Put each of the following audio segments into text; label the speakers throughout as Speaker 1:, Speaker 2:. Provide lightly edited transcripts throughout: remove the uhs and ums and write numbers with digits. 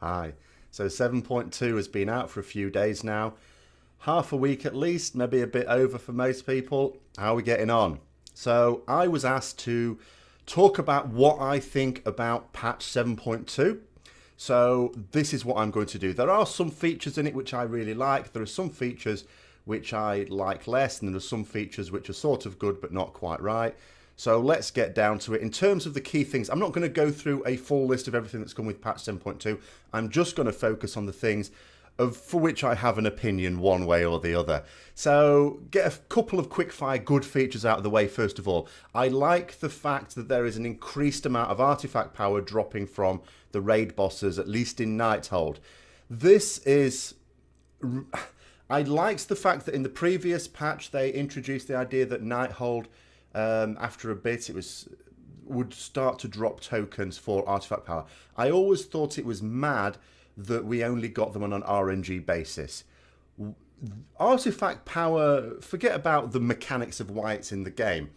Speaker 1: Hi. So 7.2 has been out for a few days now. Half a week at least, maybe a bit over for most people. How are we getting on? So I was asked to talk about what I think about patch 7.2. So this is what I'm going to do. There are some features in it which I really like. There are some features which I like less, and there are some features which are sort of good but not quite right. So let's get down to it. In terms of the key things, I'm not going to go through a full list of everything that's come with patch 7.2. I'm just going to focus on the things for which I have an opinion one way or the other. So get a couple of quick-fire good features out of the way first of all. I like the fact that there is an increased amount of artifact power dropping from the raid bosses, at least in Nighthold. This is... I liked the fact that in the previous patch they introduced the idea that Nighthold, after a bit, would start to drop tokens for artifact power. I always thought it was mad that we only got them on an RNG basis. Artifact power, forget about the mechanics of why it's in the game.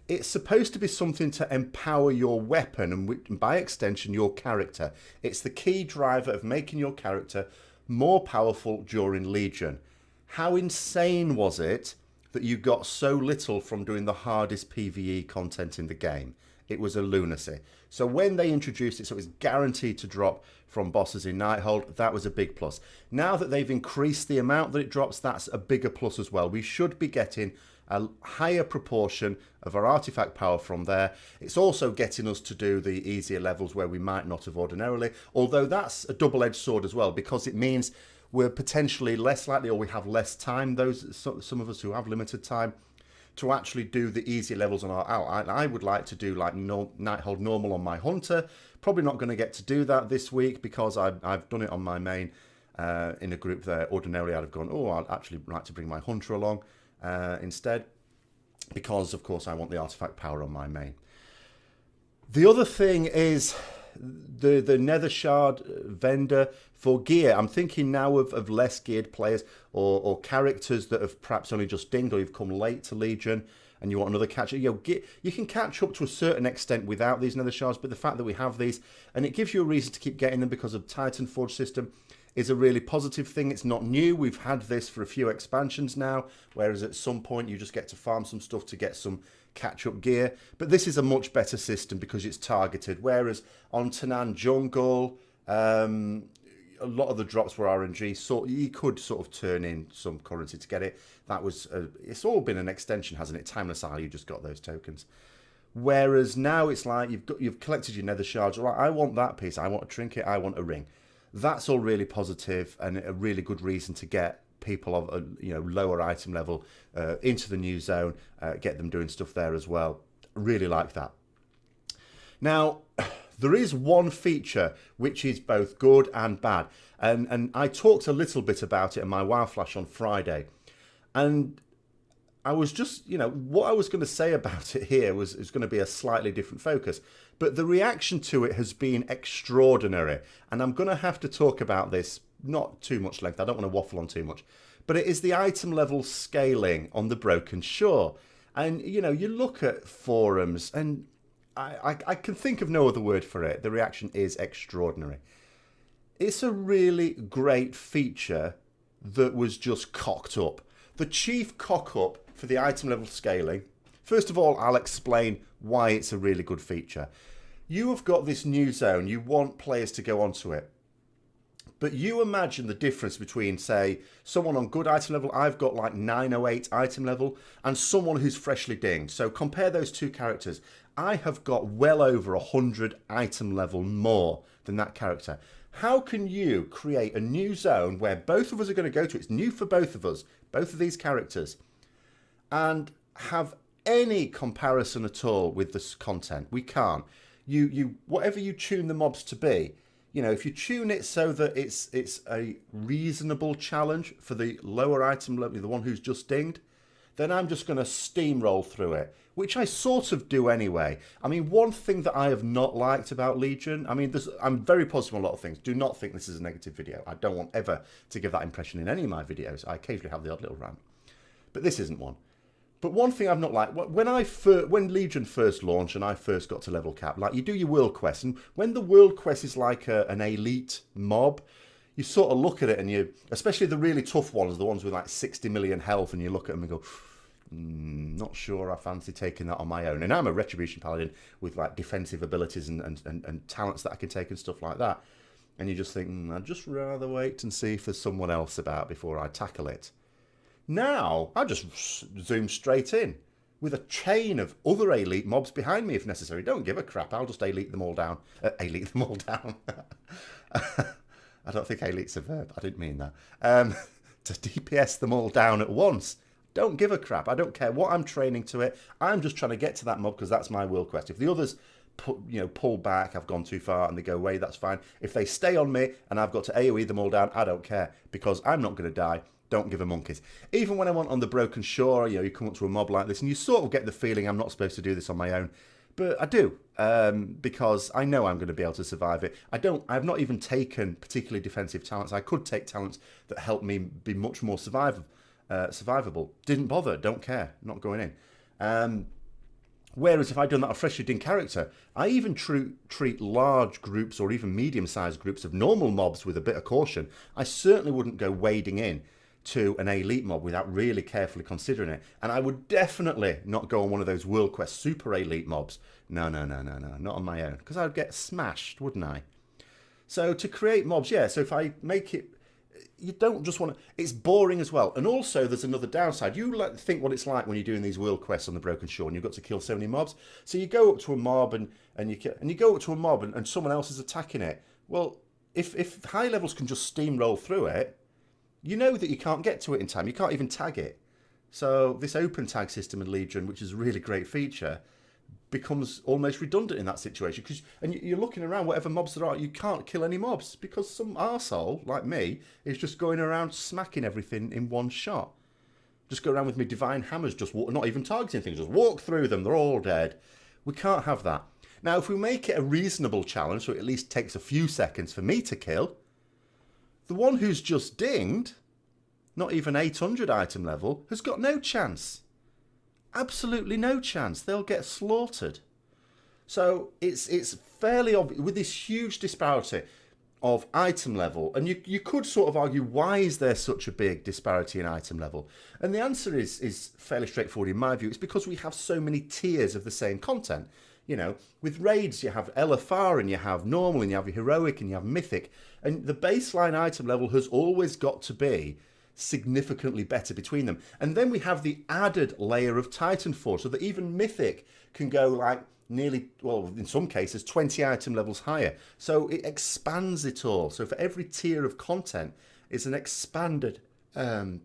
Speaker 1: It's supposed to be something to empower your weapon and by extension your character. It's the key driver of making your character more powerful during Legion. How insane was it that you got so little from doing the hardest PvE content in the game? It was a lunacy. So when they introduced it, so it was guaranteed to drop from bosses in Nighthold, that was a big plus. Now that they've increased the amount that it drops, that's a bigger plus as well. We should be getting a higher proportion of our artifact power from there. It's also getting us to do the easier levels where we might not have ordinarily, although that's a double-edged sword as well, because it means we're potentially less likely, or we have less time, some of us who have limited time, to actually do the easier levels on our out. I would like to do like Nighthold normal on my Hunter. Probably not going to get to do that this week because I've done it on my main in a group there. Ordinarily I'd have gone, oh, I'd actually like to bring my Hunter along instead, because of course I want the artifact power on my main. The other thing is the Nether Shard vendor for gear. I'm thinking now of less geared players or characters that have perhaps only just dinged, or you've come late to Legion and you want another catch. You can catch up to a certain extent without these Nether Shards, but the fact that we have these, and it gives you a reason to keep getting them because of Titan Forge system, is a really positive thing. It's not new. We've had this for a few expansions now, whereas at some point you just get to farm some stuff to get some catch-up gear. But this is a much better system because it's targeted, whereas on Tanan Jungle, a lot of the drops were RNG, so you could sort of turn in some currency to get it. That was it's all been an extension, hasn't it? Timeless Isle, you just got those tokens. Whereas now it's like you've collected your Nether Shards. All right, I want that piece. I want a trinket. I want a ring. That's all really positive and a really good reason to get people of a lower item level into the new zone, get them doing stuff there as well. Really like that. Now, there is one feature which is both good and bad, and I talked a little bit about it in my WoW Flash on Friday, and I was just, what I was going to say about it here was going to be a slightly different focus, but the reaction to it has been extraordinary, and I'm going to have to talk about this, not too much length, I don't want to waffle on too much, but it is the item level scaling on the Broken Shore. And, you look at forums, and I can think of no other word for it. The reaction is extraordinary. It's a really great feature that was just cocked up. The chief cock-up for the item level scaling, first of all, I'll explain why it's a really good feature. You have got this new zone, you want players to go onto it. But you imagine the difference between, say, someone on good item level, I've got like 908 item level, and someone who's freshly dinged. So compare those two characters. I have got well over 100 item level more than that character. How can you create a new zone where both of us are going to go to, it's new for both of us, both of these characters, and have any comparison at all with this content? We can't. Whatever you tune the mobs to be, if you tune it so that it's a reasonable challenge for the lower item level, the one who's just dinged, then I'm just going to steamroll through it, which I sort of do anyway. I mean, one thing that I have not liked about Legion, I'm very positive on a lot of things. Do not think this is a negative video. I don't want ever to give that impression in any of my videos. I occasionally have the odd little rant, but this isn't one. But one thing I've not liked, when Legion first launched and I first got to level cap, like you do your world quest, and when the world quest is like an elite mob, you sort of look at it and you, especially the really tough ones, the ones with like 60 million health, and you look at them and go, not sure I fancy taking that on my own. And I'm a Retribution Paladin with like defensive abilities and talents that I can take and stuff like that. And you just think, I'd just rather wait and see if there's someone else about before I tackle it. Now, I just zoom straight in with a chain of other elite mobs behind me if necessary. Don't give a crap. I'll just elite them all down. Elite them all down. I don't think elite's a verb. I didn't mean that. To DPS them all down at once. Don't give a crap. I don't care what I'm training to it. I'm just trying to get to that mob because that's my world quest. If the others pull back, I've gone too far, and they go away, that's fine. If they stay on me and I've got to AoE them all down, I don't care because I'm not going to die. Don't give a monkeys. Even when I went on the Broken Shore, you come up to a mob like this and you sort of get the feeling I'm not supposed to do this on my own. But I do, because I know I'm going to be able to survive it. I've not even taken particularly defensive talents. I could take talents that help me be much more survivable. Didn't bother, don't care, not going in. Whereas if I'd done that on freshly din character, I even treat large groups or even medium-sized groups of normal mobs with a bit of caution. I certainly wouldn't go wading in to an elite mob without really carefully considering it. And I would definitely not go on one of those World Quest super elite mobs. No, not on my own. Because I would get smashed, wouldn't I? So to create mobs, yeah, so if I make it, you don't just want to, it's boring as well. And also there's another downside. You think what it's like when you're doing these world quests on the Broken Shore and you've got to kill so many mobs. So you go up to a mob and you go up to a mob and someone else is attacking it. Well, if high levels can just steamroll through it, you know that you can't get to it in time. You can't even tag it. So this open tag system in Legion, which is a really great feature, becomes almost redundant in that situation. And you're looking around, whatever mobs there are, you can't kill any mobs because some arsehole like me is just going around smacking everything in one shot. Just go around with my divine hammers, just not even targeting things, just walk through them, they're all dead. We can't have that. Now, if we make it a reasonable challenge, so it at least takes a few seconds for me to kill, the one who's just dinged, not even 800 item level, has got no chance. Absolutely no chance. They'll get slaughtered. So it's fairly obvious, with this huge disparity of item level, and you could sort of argue, why is there such a big disparity in item level? And the answer is fairly straightforward in my view. It's because we have so many tiers of the same content. With raids, you have LFR, and you have normal, and you have heroic, and you have mythic. And the baseline item level has always got to be significantly better between them. And then we have the added layer of Titan Force, so that even mythic can go like nearly, well, in some cases, 20 item levels higher. So it expands it all. So for every tier of content, it's an expanded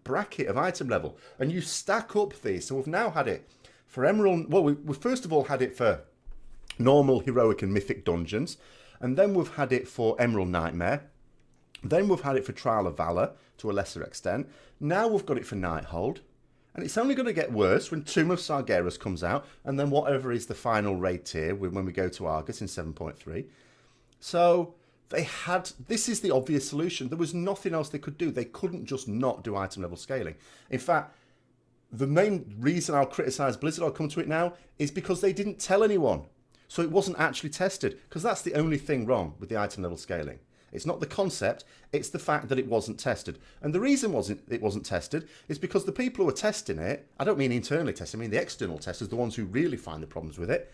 Speaker 1: bracket of item level. And you stack up these. So we've now had it for Emerald. Well, we first of all had it for normal, heroic and mythic dungeons, and then we've had it for Emerald Nightmare, then we've had it for Trial of Valor to a lesser extent, now we've got it for Nighthold, and it's only going to get worse when Tomb of Sargeras comes out, and then whatever is the final raid tier when we go to Argus in 7.3. So this is the obvious solution. There was nothing else they could do. They couldn't just not do item level scaling. In fact, the main reason I'll criticise Blizzard, I'll come to it now, is because they didn't tell anyone. So it wasn't actually tested, because that's the only thing wrong with the item level scaling. It's not the concept, it's the fact that it wasn't tested. And the reason it wasn't tested is because the people who are testing it, I don't mean internally testing, I mean the external testers, the ones who really find the problems with it,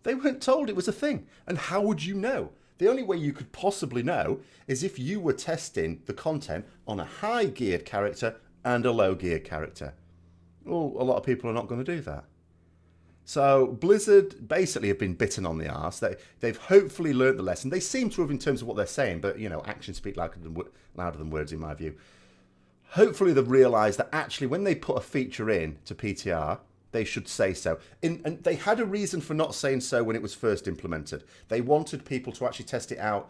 Speaker 1: they weren't told it was a thing. And how would you know? The only way you could possibly know is if you were testing the content on a high geared character and a low geared character. Well, a lot of people are not going to do that. So Blizzard basically have been bitten on the arse. They've hopefully learnt the lesson. They seem to have in terms of what they're saying, but, actions speak louder than words in my view. Hopefully they've realised that actually when they put a feature in to PTR, they should say so. And they had a reason for not saying so when it was first implemented. They wanted people to actually test it out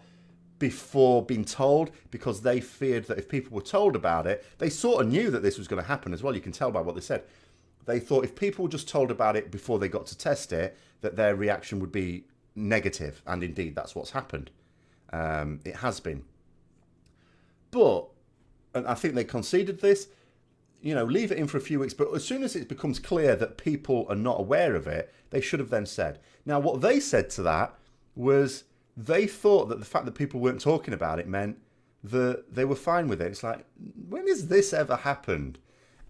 Speaker 1: before being told, because they feared that if people were told about it, they sort of knew that this was going to happen as well. You can tell by what they said. They thought if people were just told about it before they got to test it, that their reaction would be negative. And indeed, that's what's happened. It has been. But, and I think they conceded this, leave it in for a few weeks. But as soon as it becomes clear that people are not aware of it, they should have then said. Now, what they said to that was they thought that the fact that people weren't talking about it meant that they were fine with it. It's like, when has this ever happened?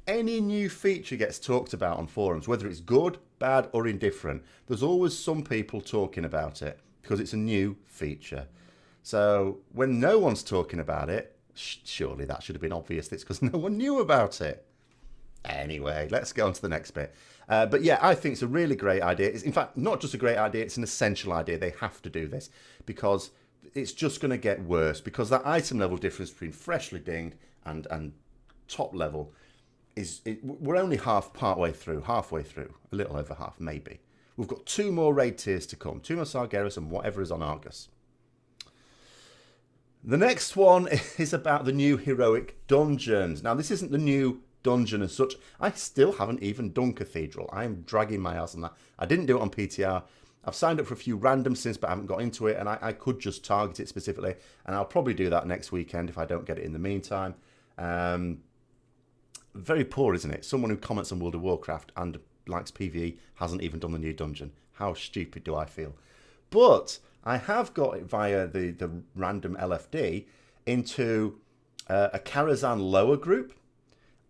Speaker 1: Any new feature gets talked about on forums, whether it's good, bad, or indifferent. There's always some people talking about it because it's a new feature. So when no one's talking about it, surely that should have been obvious. It's because no one knew about it. Anyway, let's go on to the next bit. But yeah, I think it's a really great idea. It's, in fact, not just a great idea, it's an essential idea. They have to do this because it's just going to get worse, because that item level difference between freshly dinged and top level we're only halfway through, a little over half, maybe. We've got 2 more raid tiers to come, 2 more Sargeras and whatever is on Argus. The next one is about the new heroic dungeons. Now, this isn't the new dungeon as such. I still haven't even done Cathedral. I am dragging my ass on that. I didn't do it on PTR. I've signed up for a few random since, but I haven't got into it, and I could just target it specifically, and I'll probably do that next weekend if I don't get it in the meantime. Very poor, isn't it? Someone who comments on World of Warcraft and likes PvE hasn't even done the new dungeon. How stupid do I feel? But I have got it via the random LFD into a Karazhan lower group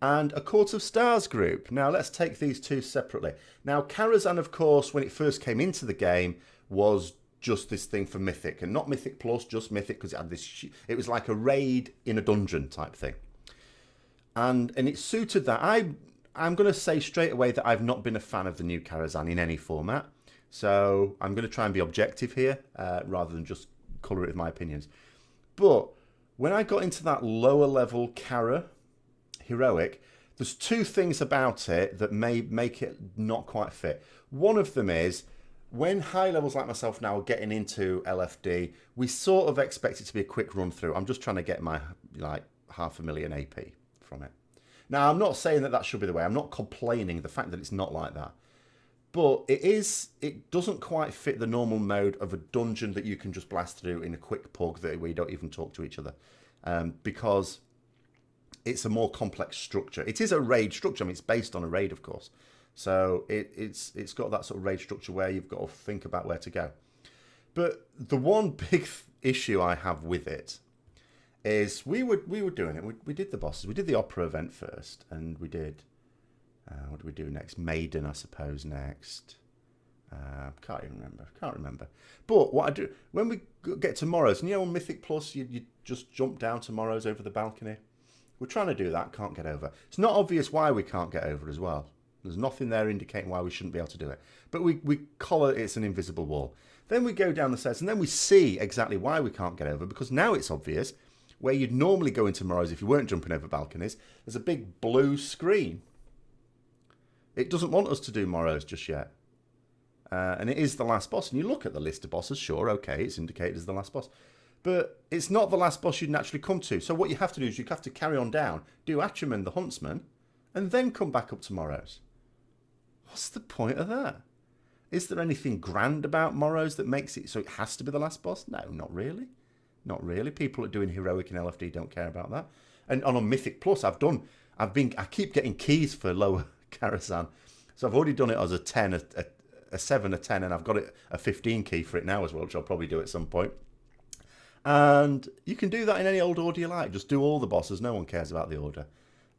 Speaker 1: and a Court of Stars group. Now, let's take these two separately. Now, Karazhan, of course, when it first came into the game, was just this thing for Mythic, and not Mythic Plus, just Mythic, because it had this. It was like a raid in a dungeon type thing, and it suited that. I'm going to say straight away that I've not been a fan of the new Karazhan in any format, so I'm going to try and be objective here rather than just colour it with my opinions. But when I got into that lower level Kara heroic, there's 2 things about it that may make it not quite fit. One of them is, when high levels like myself now are getting into LFD, we sort of expect it to be a quick run through. I'm just trying to get my like 500,000 AP from it. Now, I'm not saying that should be the way. I'm not complaining the fact that it's not like that. But it doesn't quite fit the normal mode of a dungeon that you can just blast through in a quick pug where you don't even talk to each other. Because it's a more complex structure. It is a raid structure. I mean, it's based on a raid, of course. So it's got that sort of raid structure where you've got to think about where to go. But the one big issue I have with it is we were doing it. We did the bosses. We did the opera event first, and we did. What do we do next? Maiden, I suppose, next. Can't remember. But what I do when we get to Morrows, and on Mythic Plus, you just jump down to Morrows over the balcony. We're trying to do that, can't get over. It's not obvious why we can't get over as well. There's nothing there indicating why we shouldn't be able to do it. But we collar it's an invisible wall. Then we go down the stairs, and then we see exactly why we can't get over, because now it's obvious. Where you'd normally go into Morrows if you weren't jumping over balconies, there's a big blue screen. It doesn't want us to do Morrows just yet. And it is the last boss. And you look at the list of bosses, sure, okay, it's indicated as the last boss. But it's not the last boss you'd naturally come to. So what you have to do is you have to carry on down, do Achuman the Huntsman, and then come back up to Morrows. What's the point of that? Is there anything grand about Morrows that makes it so it has to be the last boss? No, not really. Not really. People that are doing heroic and LFD don't care about that. And on Mythic Plus, I keep getting keys for lower Karazhan. So I've already done it as a 10, a 7, a 10, and I've got it a 15 key for it now as well, which I'll probably do at some point. And you can do that in any old order you like. Just do all the bosses. No one cares about the order.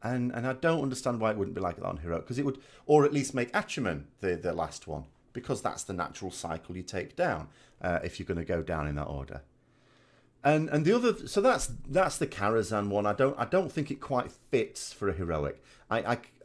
Speaker 1: And I don't understand why it wouldn't be like that on Heroic, because it would, or at least make Achuman the last one, because that's the natural cycle you take down if you're going to go down in that order. And the other, so that's the Karazhan one. I don't think it quite fits for a Heroic.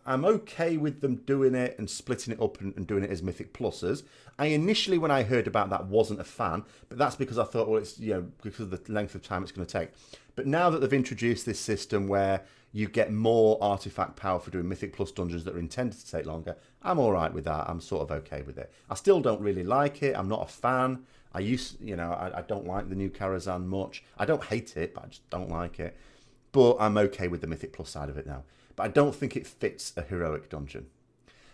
Speaker 1: I'm okay with them doing it and splitting it up and doing it as Mythic Pluses. I initially, when I heard about that, wasn't a fan, but that's because I thought, well, it's because of the length of time it's going to take. But now that they've introduced this system where you get more artifact power for doing Mythic Plus dungeons that are intended to take longer, I'm all right with that. I'm sort of okay with it. I still don't really like it. I'm not a fan. I don't like the new Karazhan much. I don't hate it, but I just don't like it. But I'm okay with the Mythic Plus side of it now. But I don't think it fits a Heroic dungeon.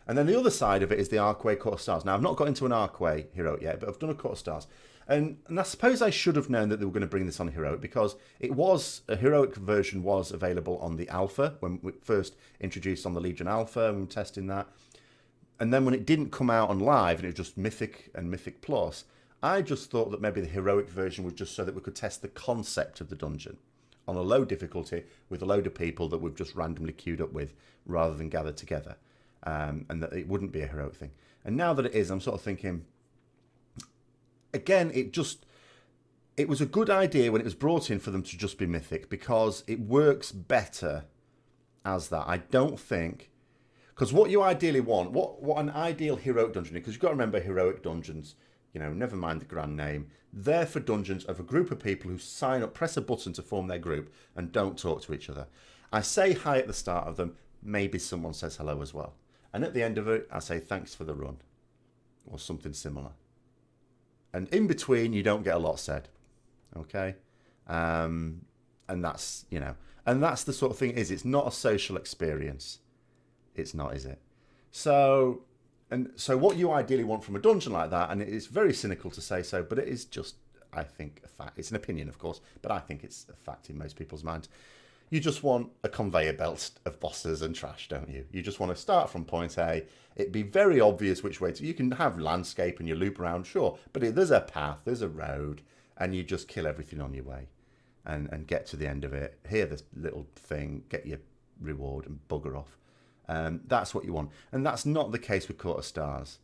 Speaker 1: And then the other side of it is the Archway Court of Stars. Now, I've not got into an Archway Heroic yet, but I've done a Court of Stars. And I suppose I should have known that they were going to bring this on Heroic, because a Heroic version was available on the Alpha when we first introduced on the Legion Alpha, and we were testing that. And then when it didn't come out on live and it was just Mythic and Mythic Plus, I just thought that maybe the Heroic version was just so that we could test the concept of the dungeon on a low difficulty with a load of people that we've just randomly queued up with rather than gathered together, and that it wouldn't be a Heroic thing. And now that it is, I'm sort of thinking, again, it was a good idea when it was brought in for them to just be Mythic, because it works better as that. I don't think, because what you ideally want, what an ideal Heroic dungeon is, because you've got to remember Heroic dungeons, never mind the grand name, they're for dungeons of a group of people who sign up, press a button to form their group, and don't talk to each other. I say hi at the start of them, maybe someone says hello as well. And at the end of it, I say thanks for the run, or something similar. And in between, you don't get a lot said, okay? And that's, and that's the sort of thing it's not a social experience. It's not, is it? So what you ideally want from a dungeon like that, and it's very cynical to say so, but it is just, I think, a fact. It's an opinion, of course, but I think it's a fact in most people's minds. You just want a conveyor belt of bosses and trash, don't you? You just want to start from point A. It'd be very obvious which way to... You can have landscape and you loop around, sure, but there's a path, there's a road, and you just kill everything on your way and get to the end of it. Hear this little thing, get your reward and bugger off. That's what you want. And that's not the case with Court of Stars.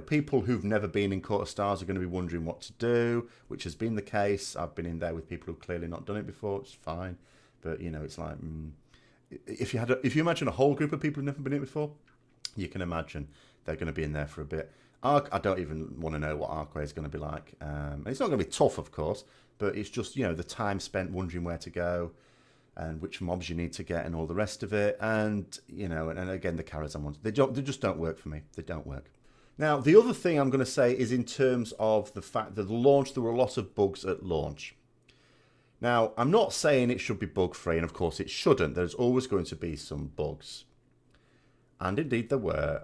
Speaker 1: People who've never been in Court of Stars are going to be wondering what to do, which has been the case. I've been in there with people who've clearly not done it before. It's fine. But, it's like, if you imagine a whole group of people who've never been in it before, you can imagine they're going to be in there for a bit. I don't even want to know what Archway is going to be like. And it's not going to be tough, of course, but it's just, the time spent wondering where to go and which mobs you need to get and all the rest of it. And, and again, the Karazhan ones, they just don't work for me. They don't work. Now, the other thing I'm going to say is in terms of the fact that the launch, there were a lot of bugs at launch. Now, I'm not saying it should be bug-free, and of course it shouldn't. There's always going to be some bugs. And indeed there were.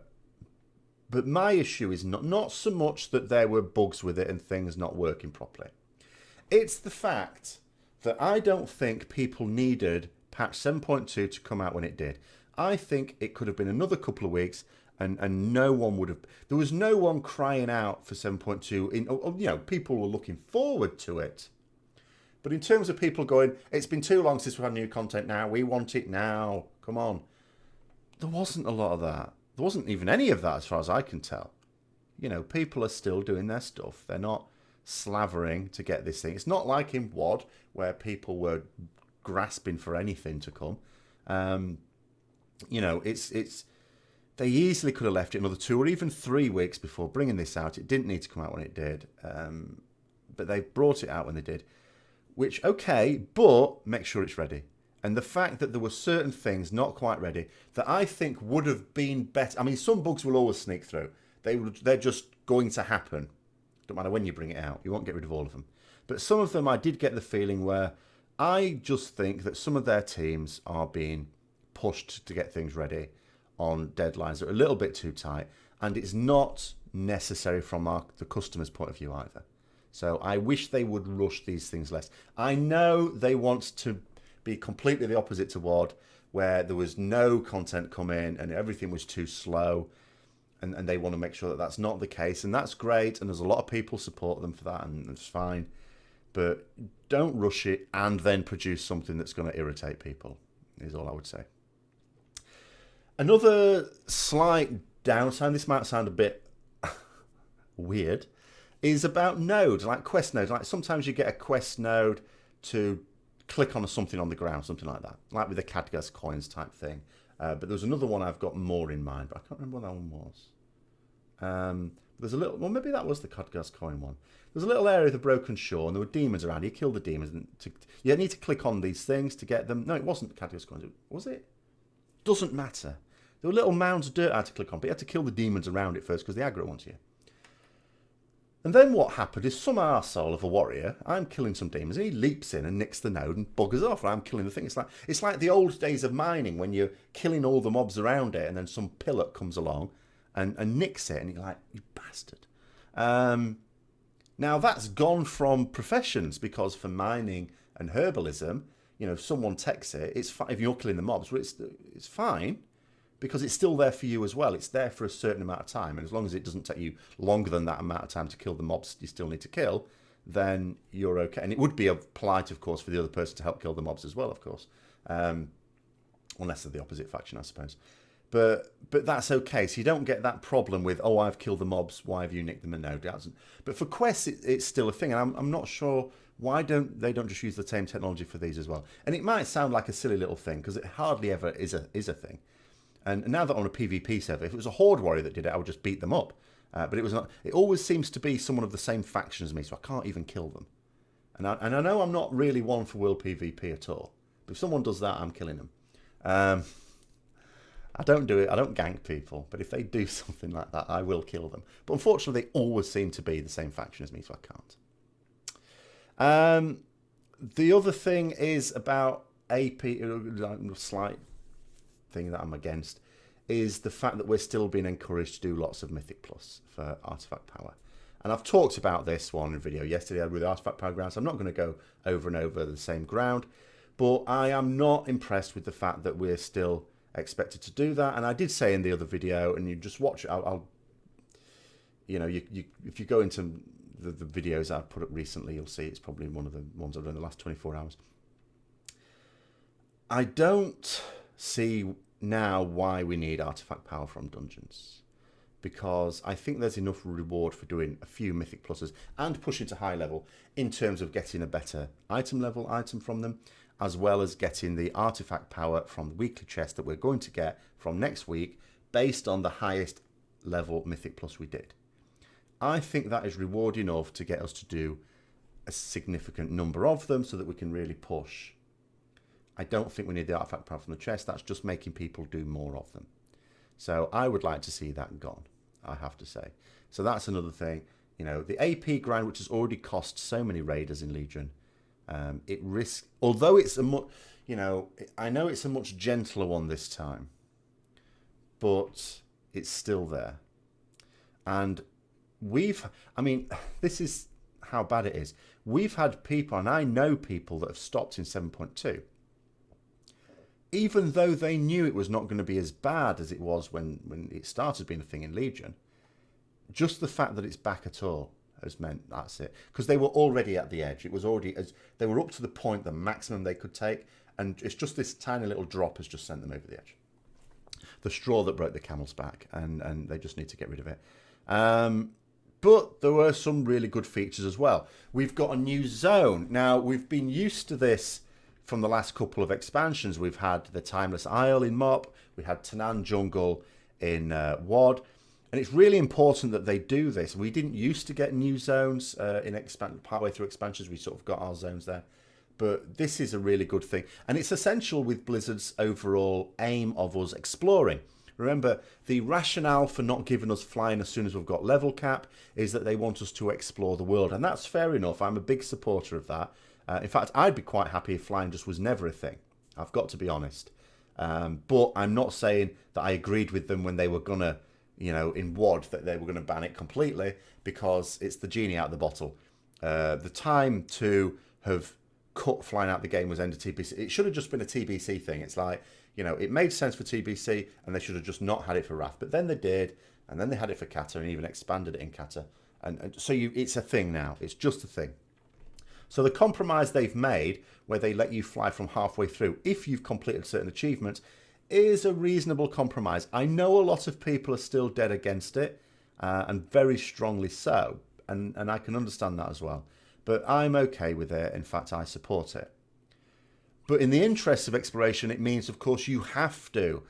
Speaker 1: But my issue is not so much that there were bugs with it and things not working properly. It's the fact that I don't think people needed patch 7.2 to come out when it did. I think it could have been another couple of weeks and no one would have... There was no one crying out for 7.2. People were looking forward to it. But in terms of people going, it's been too long since we've had new content now, we want it now, come on. There wasn't a lot of that. There wasn't even any of that as far as I can tell. People are still doing their stuff. They're not slavering to get this thing. It's not like in WoD where people were grasping for anything to come. They easily could have left it another 2 or even 3 weeks before bringing this out. It didn't need to come out when it did. But they brought it out when they did. Which, okay, but make sure it's ready. And the fact that there were certain things not quite ready that I think would have been better. I mean, some bugs will always sneak through. They're just going to happen. Don't matter when you bring it out. You won't get rid of all of them. But some of them I did get the feeling where I just think that some of their teams are being pushed to get things ready on deadlines that are a little bit too tight. And it's not necessary from the customer's point of view either. So I wish they would rush these things less. I know they want to be completely the opposite to WoD, where there was no content come in and everything was too slow. And they want to make sure that that's not the case. And that's great. And there's a lot of people support them for that. And it's fine. But don't rush it and then produce something that's going to irritate people, is all I would say. Another slight downside, this might sound a bit weird, is about nodes, like quest nodes. Like sometimes you get a quest node to click on something on the ground, something like that, like with the Khadgar's coins type thing. But there's another one I've got more in mind, but I can't remember what that one was. There's a little, well, maybe that was the Khadgar's coin one. There's a little area of the broken shore, and there were demons around. You kill the demons, and you need to click on these things to get them. No, it wasn't the Khadgar's coins. Was it? Doesn't matter. There were little mounds of dirt I had to click on, but you had to kill the demons around it first because the aggro onto you. And then what happened is some arsehole of a warrior, I'm killing some demons, and he leaps in and nicks the node and buggers off, and I'm killing the thing. It's like the old days of mining when you're killing all the mobs around it, and then some pillock comes along and nicks it, and you're like, you bastard. Now that's gone from professions, because for mining and herbalism, if someone takes it, it's fine. If you're killing the mobs, well, it's fine, because it's still there for you as well. It's there for a certain amount of time, and as long as it doesn't take you longer than that amount of time to kill the mobs you still need to kill, then you're okay. And it would be polite, of course, for the other person to help kill the mobs as well, of course, unless they're the opposite faction, I suppose. But that's okay. So you don't get that problem with, oh, I've killed the mobs, why have you nicked them? And no, it doesn't. But for quests, it's still a thing. And I'm not sure why they don't just use the same technology for these as well. And it might sound like a silly little thing, because it hardly ever is a thing. And now that on a PvP server, if it was a Horde warrior that did it, I would just beat them up. But it was not. It always seems to be someone of the same faction as me, so I can't even kill them. And I know I'm not really one for world PvP at all. But if someone does that, I'm killing them. I don't do it. I don't gank people. But if they do something like that, I will kill them. But unfortunately, they always seem to be the same faction as me, so I can't. The other thing is about AP, a slight thing that I'm against, is the fact that we're still being encouraged to do lots of Mythic Plus for Artifact Power. And I've talked about this one in a video yesterday with Artifact Power grounds. I'm not going to go over and over the same ground, but I am not impressed with the fact that we're still expected to do that. And I did say in the other video, and you just watch it, if you go into the videos I've put up recently, you'll see it's probably one of the ones I've done in the last 24 hours. I don't see now why we need Artifact Power from dungeons, because I think there's enough reward for doing a few Mythic Pluses and pushing to high level in terms of getting a better item level item from them, as well as getting the Artifact Power from the weekly chest that we're going to get from next week based on the highest level Mythic Plus we did. I think that is reward enough to get us to do a significant number of them so that we can really push. I don't think we need the Artifact Power from the chest. That's just making people do more of them. So I would like to see that gone, I have to say. So that's another thing. The AP grind, which has already cost so many raiders in Legion, it risks, although it's I know it's a much gentler one this time, but it's still there. And this is how bad it is. We've had people, and I know people that have stopped in 7.2, even though they knew it was not going to be as bad as it was when it started being a thing in Legion. Just the fact that it's back at all has meant that's it. Because they were already at the edge. It was already, they were up to the point, the maximum they could take, and it's just this tiny little drop has just sent them over the edge. The straw that broke the camel's back, and they just need to get rid of it. But there were some really good features as well. We've got a new zone. Now, we've been used to this from the last couple of expansions. We've had the Timeless Isle in MOP. We had Tanan Jungle in WOD. And it's really important that they do this. We didn't used to get new zones partway through expansions. We sort of got our zones there. But this is a really good thing. And it's essential with Blizzard's overall aim of us exploring. Remember, the rationale for not giving us flying as soon as we've got level cap is that they want us to explore the world. And that's fair enough. I'm a big supporter of that. In fact, I'd be quite happy if flying just was never a thing. I've got to be honest. But I'm not saying that I agreed with them when they were going to, in WOD, that they were going to ban it completely, because it's the genie out of the bottle. The time to have cut flying out the game was end of TBC. It should have just been a TBC thing. It's like, it made sense for TBC, and they should have just not had it for Wrath. But then they did, and then they had it for Kata, and even expanded it in Kata. And so it's a thing now. It's just a thing. So the compromise they've made, where they let you fly from halfway through if you've completed certain achievements, is a reasonable compromise. I know a lot of people are still dead against it, and very strongly so, and I can understand that as well. But I'm okay with it. In fact, I support it. But in the interest of exploration, it means, of course, you have to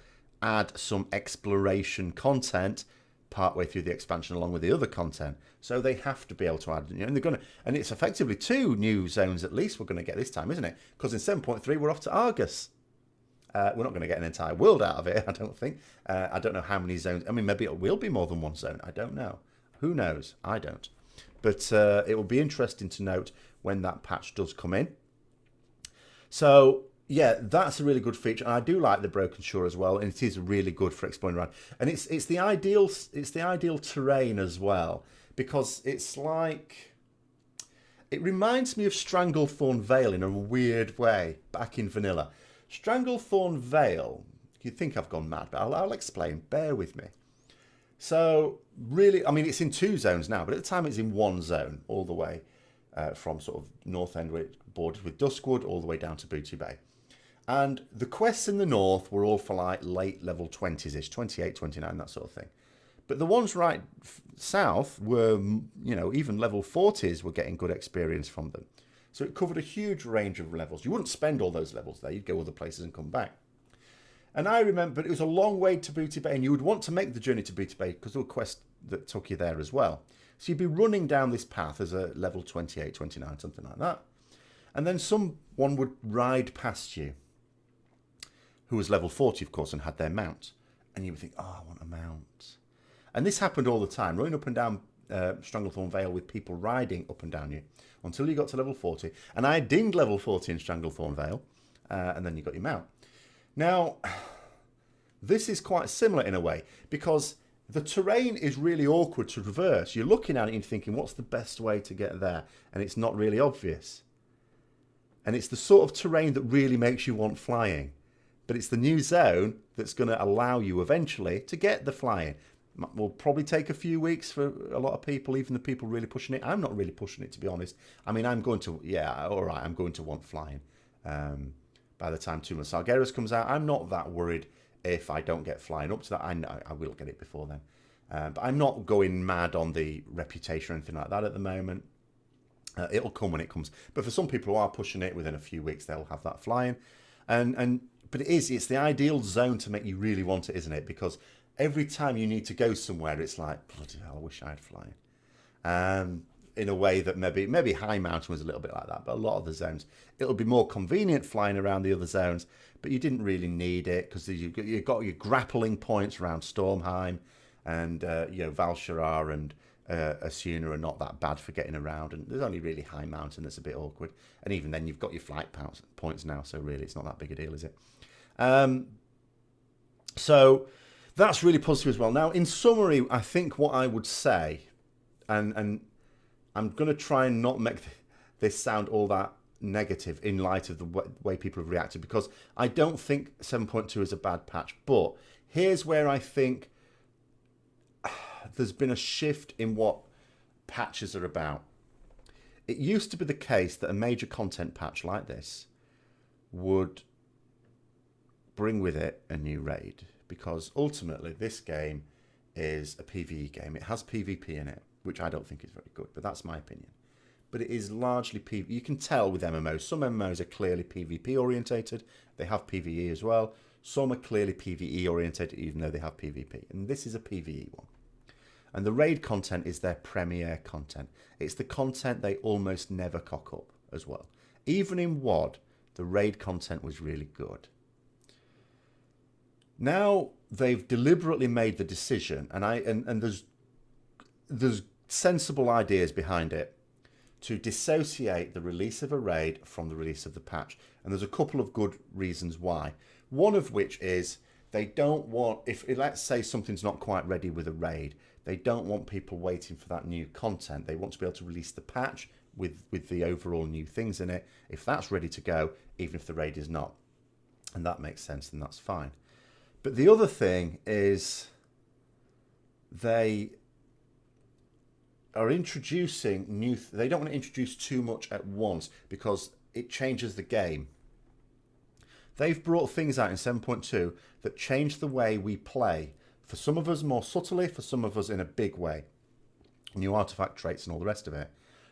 Speaker 1: add some exploration content partway through the expansion along with the other content. So they have to be able to add, and it's effectively 2 new zones at least we're going to get this time, isn't it? Because in 7.3 we're off to Argus. We're not going to get an entire world out of it, I don't think. I don't know how many zones. Maybe it will be more than one zone. I don't know. Who knows? I don't. But it will be interesting to note when that patch does come in. So yeah, that's a really good feature, and I do like the Broken Shore as well, and it is really good for exploring around. And it's the ideal terrain as well, because it's like, It reminds me of Stranglethorn Vale in a weird way, back in vanilla. Stranglethorn Vale, you'd think I've gone mad, but I'll explain. Bear with me. So, really, I mean, it's in 2 zones now, but at the time it's in 1 zone, all the way from sort of North End, where it borders with Duskwood, all the way down to Booty Bay. And the quests in the north were all for like late level 20s-ish, 28, 29, that sort of thing. But the ones right south were, you know, even level 40s were getting good experience from them. So it covered a huge range of levels. You wouldn't spend all those levels there. You'd go other places and come back. And I remember it was a long way to Booty Bay, and you would want to make the journey to Booty Bay because there were quests that took you there as well. So you'd be running down this path as a level 28, 29, something like that. And then someone would ride past you, who was level 40, of course, and had their mount. And you would think, oh, I want a mount. And this happened all the time, running up and down Stranglethorn Vale with people riding up and down you until you got to level 40. And I dinged level 40 in Stranglethorn Vale, and then you got your mount. Now, this is quite similar in a way, because the terrain is really awkward to traverse. You're looking at it and thinking, what's the best way to get there? And it's not really obvious. And it's the sort of terrain that really makes you want flying. But it's the new zone that's going to allow you eventually to get the flying. Will probably take a few weeks for a lot of people, even the people really pushing it. I'm not really pushing it, to be honest. I mean, I'm going to, yeah, all right, I'm going to want flying. By the time Tomb of Sargeras comes out, I'm not that worried if I don't get flying up to that. I know I will get it before then. But I'm not going mad on the reputation or anything like that at the moment. It'll come when it comes. But for some people who are pushing it, within a few weeks, they'll have that flying. But it's the ideal zone to make you really want it, isn't it? Because every time you need to go somewhere, it's like, bloody hell, I wish I had flying. In a way that maybe High Mountain was a little bit like that, but a lot of the zones, it'll be more convenient flying around the other zones, but you didn't really need it because you've got your grappling points around Stormheim, and Val'sharah and Asuna are not that bad for getting around, and there's only really High Mountain that's a bit awkward, and even then you've got your flight points now, so really it's not that big a deal, is it? So that's really positive as well. Now, in summary, I think what I would say, and I'm going to try and not make this sound all that negative in light of the way people have reacted, because I don't think 7.2 is a bad patch, but here's where I think there's been a shift in what patches are about. It used to be the case that a major content patch like this would bring with it a new raid, because ultimately this game is a PvE game. It has PvP in it, which I don't think is very good, but that's my opinion. But it is largely PvE. You can tell with MMOs. Some MMOs are clearly PvP orientated. They have PvE as well. Some are clearly PvE orientated, even though they have PvP. And this is a PvE one. And the raid content is their premier content. It's the content they almost never cock up as well. Even in WoD, the raid content was really good. Now they've deliberately made the decision, and there's sensible ideas behind it, to dissociate the release of a raid from the release of the patch. And there's a couple of good reasons why. One of which is they don't want, if let's say something's not quite ready with a raid, they don't want people waiting for that new content. They want to be able to release the patch with the overall new things in it, if that's ready to go, even if the raid is not. And that makes sense, and that's fine. But the other thing is they are introducing new... They don't want to introduce too much at once because it changes the game. They've brought things out in 7.2 that change the way we play. For some of us more subtly, for some of us in a big way. New artifact traits and all the rest of it.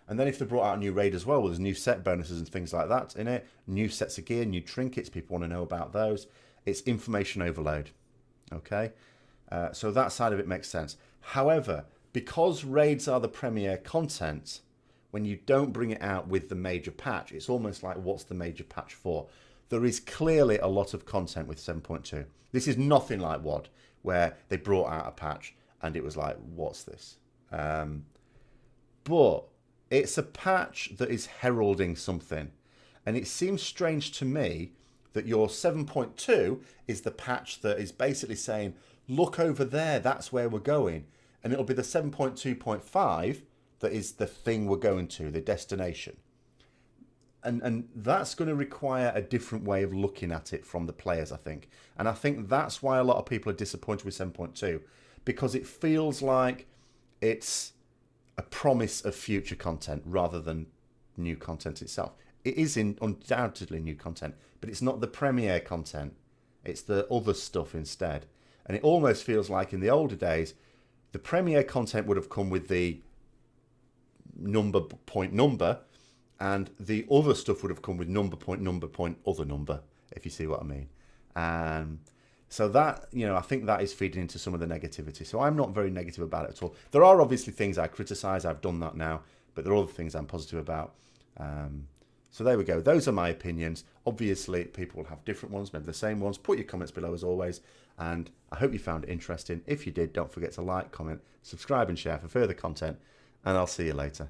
Speaker 1: And then if they brought out a new raid as well, there's new set bonuses and things like that in it. New sets of gear, new trinkets, people want to know about those. It's information overload. Okay? So that side of it makes sense. However, because raids are the premier content, when you don't bring it out with the major patch, it's almost like, what's the major patch for? There is clearly a lot of content with 7.2. This is nothing like WoD, where they brought out a patch and it was like, what's this? But it's a patch that is heralding something. And it seems strange to me that your 7.2 is the patch that is basically saying, look over there, that's where we're going. And it'll be the 7.2.5 that is the thing we're going to, the destination. And that's going to require a different way of looking at it from the players, I think. And I think that's why a lot of people are disappointed with 7.2, because it feels like it's a promise of future content rather than new content itself. It is undoubtedly new content, but it's not the premiere content. It's the other stuff instead. And it almost feels like in the older days, the premiere content would have come with the number, and the other stuff would have come with number, other number, if you see what I mean. So that, I think that is feeding into some of the negativity. So I'm not very negative about it at all. There are obviously things I criticise. I've done that now, but there are other things I'm positive about. So there we go. Those are my opinions. Obviously, people will have different ones, maybe the same ones. Put your comments below as always. And I hope you found it interesting. If you did, don't forget to like, comment, subscribe and share for further content. And I'll see you later.